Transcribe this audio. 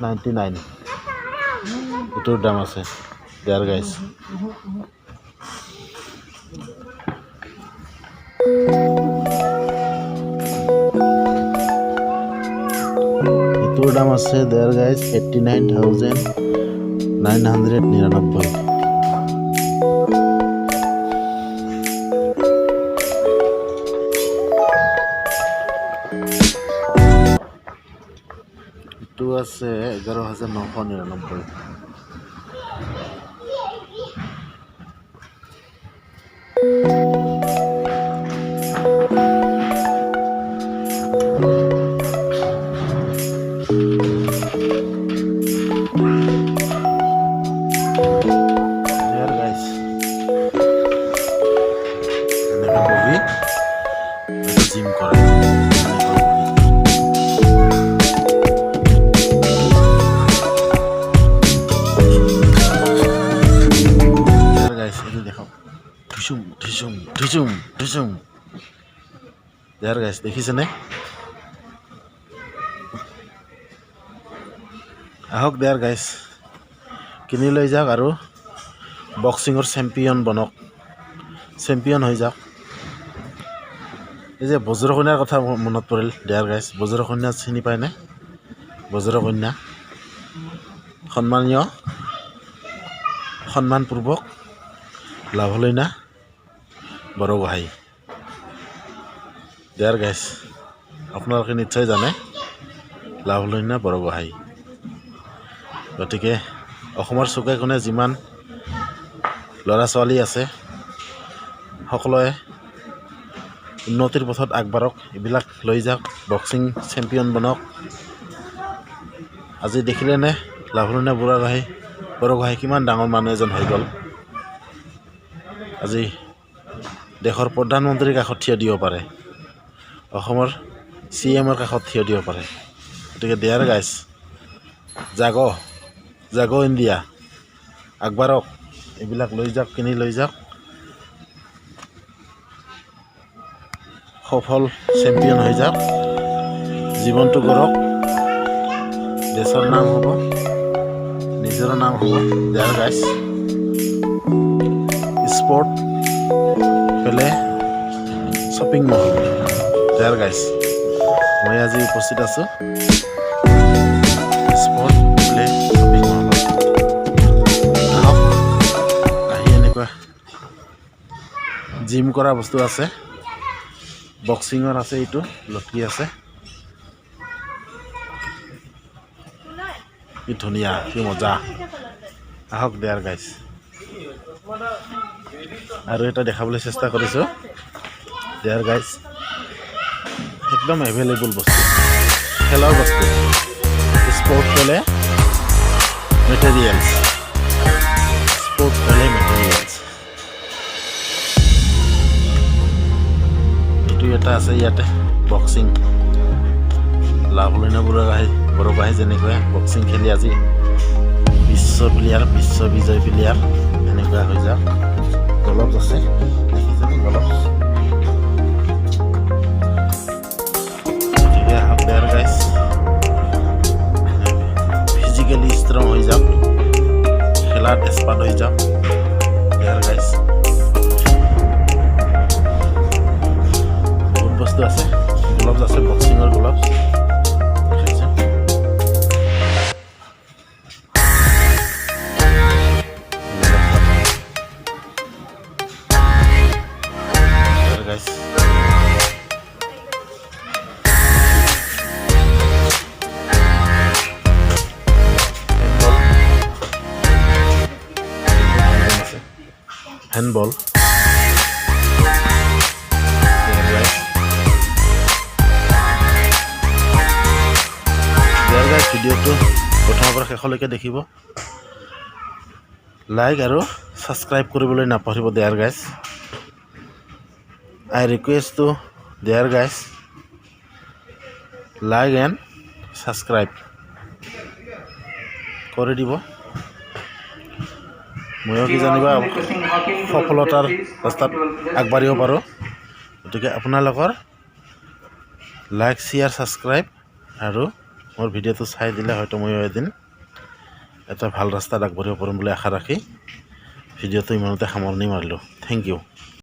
$999 এটোৰ দাম আছে দেয়াৰ গাইছ এটোৰ দাম আছে দেয়াৰ গাইছ $89,999 এটো আছে 11,999 জিম কৰে দেয়াৰ গাইছ দেখিছেনে আহক দেয়াৰ গাইছ কিনি লৈ যাওক আৰু বক্সিঙৰ চেম্পিয়ন বনক চেম্পিয়ন হৈ যাওক এই যে বজ্ৰকন্যাৰ কথা মনত পৰিল দেয়াৰ গাইছ বজ্ৰকন্যা চিনি পায়নে বজ্ৰকন্যা সন্মানপূৰ্বক লাভলৈনা বৰগোহাঁই দেয়াৰ গাইছ আপোনালোকে নিশ্চয় জানে লাভলৈনা বৰগোহাঁই গতিকে অসমৰ চুকে কোণে যিমান ল'ৰা ছোৱালী আছে সকলোৱে উন্নতিৰ পথত আগবাঢ়ক এইবিলাক লৈ যাওক বক্সিং চেম্পিয়ন বনক আজি দেখিলেনে লাভলৈনা বৰগোহাঁই কিমান ডাঙৰ মানুহ এজন হৈ গ'ল আজি দেশৰ প্ৰধানমন্ত্ৰীৰ কাষত থিয় দিব পাৰে অসমৰ CMৰ কাষত থিয় দিব পাৰে গতিকে দেয়াৰ গাইছ জাগো ইণ্ডিয়া আগবাঢ়ক এইবিলাক লৈ যাওক কিনি লৈ যাওক সফল চেম্পিয়ন হৈ যাওক জীৱনটো গঢ়ক দেশৰ নাম হ'ব নিজৰ নাম হ'ব দেয়াৰ গাইছ স্পৰ্ট পেলে শ্বপিং মল দেয়াৰ গাইছ মই আজি উপস্থিত আছোঁ স্পৰ্ট পেলে শ্বপিং মলত আহক আহি এনেকুৱা জিম কৰা বস্তু আছে বক্সিঙৰ আছে এইটো লটকি আছে কি ধুনীয়া কি মজা আহক দেয়াৰ গাইছ আৰু এটা দেখাবলৈ চেষ্টা কৰিছোঁ দেয়াৰ গাইছ একদম এভেইলেবল বস্তু খেলাৰ বস্তু স্পৰ্ট পেলে মেটেৰিয়েলছ এইটো এটা আছে ইয়াতে বক্সিং লাভলৈনা বৰগোহাঁই যেনেকৈ বক্সিং খেলি আজি বিশ্ববিজয় প্লেয়াৰ এনেকুৱা হৈ যাওক গলভছ আছে দেখিছেনে গলভছ গতিকে আহক দেয়াৰ গাইছ ফিজিকেলি ষ্ট্ৰং হৈ যাওক খেলাত এক্সপাৰ্ট হৈ যাওক দেয়াৰ গাইছ বহুত বস্তু আছে গ্লভছ আছে বক্সিঙৰ গ্লভছ হেণ্ডবল ভিডিঅ'টো প্ৰথমৰ পৰা শেষলৈকে দেখিব লাইক আৰু ছাবস্ক্ৰাইব কৰিবলৈ নাপাহৰিব dear guys I request to dear guys like and subscribe কৰি দিব ময়ো কি জানিবা সফলতাৰ ৰাস্তাত আগবাঢ়িব পাৰোঁ গতিকে আপোনালোকৰ লাইক শ্বেয়াৰ ছাবস্ক্ৰাইব আৰু মোৰ ভিডিঅ'টো চাই দিলে হয়তো ময়ো এদিন এটা ভাল ৰাস্তাত আগবাঢ়িব পাৰিম বুলি আশা ৰাখি ভিডিঅ'টো ইমানতে সামৰণি মাৰিলোঁ থেংক ইউ